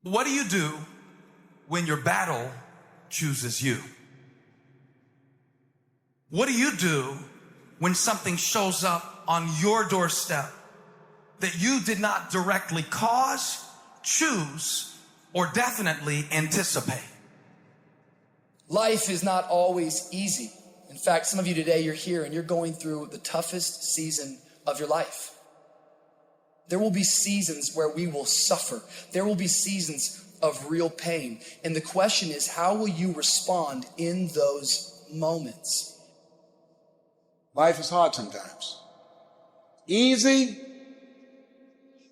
What do you do when your battle chooses you? What do you do when something shows up on your doorstep that you did not directly cause, choose, or definitely anticipate? Life is not always easy. In fact, some of you today, you're here and you're going through the toughest season of your life. There will be seasons where we will suffer. There will be seasons of real pain. And the question is, how will you respond in those moments? Life is hard sometimes. Easy,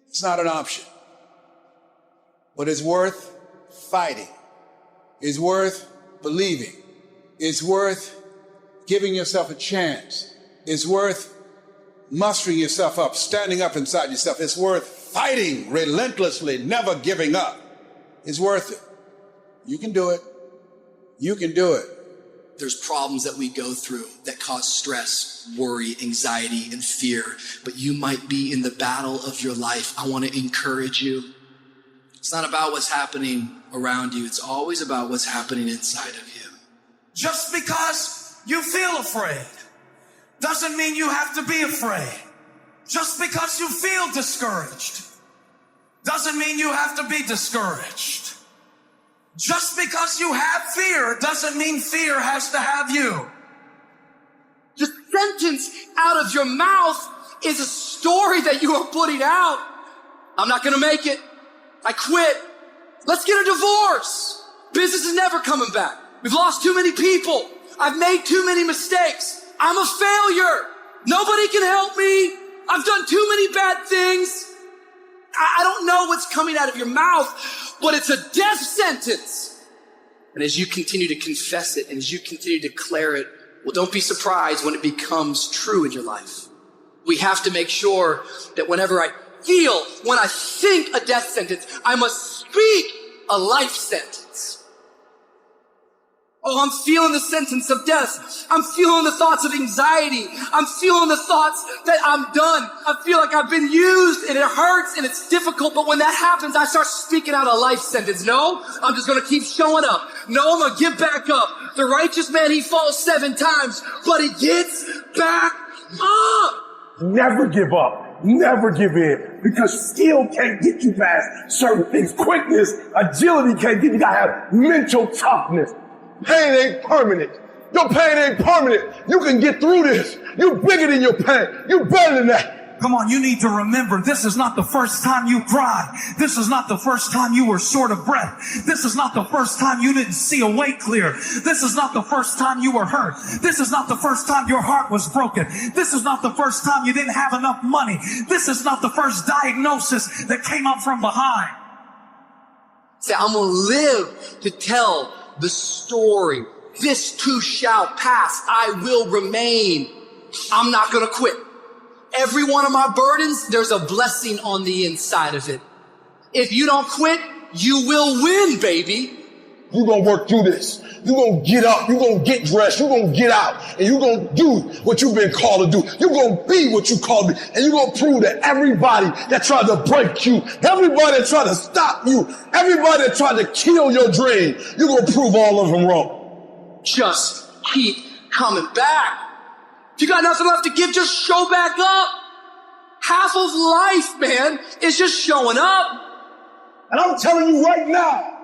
it's not an option. But it's worth fighting. It's worth believing. It's worth giving yourself a chance. It's worth mustering yourself up, standing up inside yourself. It's worth fighting relentlessly, never giving up. It's worth it. You can do it. You can do it. There's problems that we go through that cause stress, worry, anxiety, and fear. But you might be in the battle of your life. I want to encourage you. It's not about what's happening around you. It's always about what's happening inside of you. Just because you feel afraid doesn't mean you have to be afraid. Just because you feel discouraged doesn't mean you have to be discouraged. Just because you have fear doesn't mean fear has to have you. The sentence out of your mouth is a story that you are putting out. I'm not gonna make it. I quit. Let's get a divorce. Business is never coming back. We've lost too many people. I've made too many mistakes. I'm a failure. Nobody can help me. I've done too many bad things. I don't know what's coming out of your mouth, but it's a death sentence. And as you continue to confess it and as you continue to declare it, well, don't be surprised when it becomes true in your life. We have to make sure that whenever I feel, when I think a death sentence, I must speak a life sentence. Oh, I'm feeling the sentence of death. I'm feeling the thoughts of anxiety. I'm feeling the thoughts that I'm done. I feel like I've been used and it hurts and it's difficult. But when that happens, I start speaking out a life sentence. No, I'm just going to keep showing up. No, I'm going to get back up. The righteous man, he falls 7 times, but he gets back up. Never give up. Never give in, because skill can't get you past certain things. Quickness, agility can't get you. You gotta have mental toughness. Pain ain't permanent. Your pain ain't permanent. You can get through this. You're bigger than your pain. You're better than that. Come on, you need to remember, this is not the first time you cried. This is not the first time you were short of breath. This is not the first time you didn't see a way clear. This is not the first time you were hurt. This is not the first time your heart was broken. This is not the first time you didn't have enough money. This is not the first diagnosis that came up from behind. Say, I'm going to live to tell the story. This too shall pass. I will remain. I'm not going to quit. Every one of my burdens, there's a blessing on the inside of it. If you don't quit, you will win, baby. You're gonna work through this. You're gonna get up. You're gonna get dressed. You're gonna get out. And you're gonna do what you've been called to do. You're gonna be what you called to be. And you're gonna prove to everybody that tried to break you, everybody that tried to stop you, everybody that tried to kill your dream, you're gonna prove all of them wrong. Just keep coming back. If you got nothing left to give, just show back up. Half of life, man, is just showing up. And I'm telling you right now,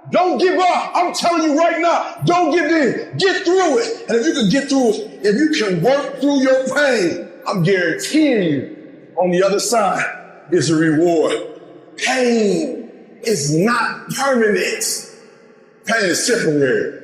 don't give up. I'm telling you right now, don't give in. Get through it. And if you can get through it, if you can work through your pain, I'm guaranteeing you, on the other side is a reward. Pain is not permanent. Pain is temporary.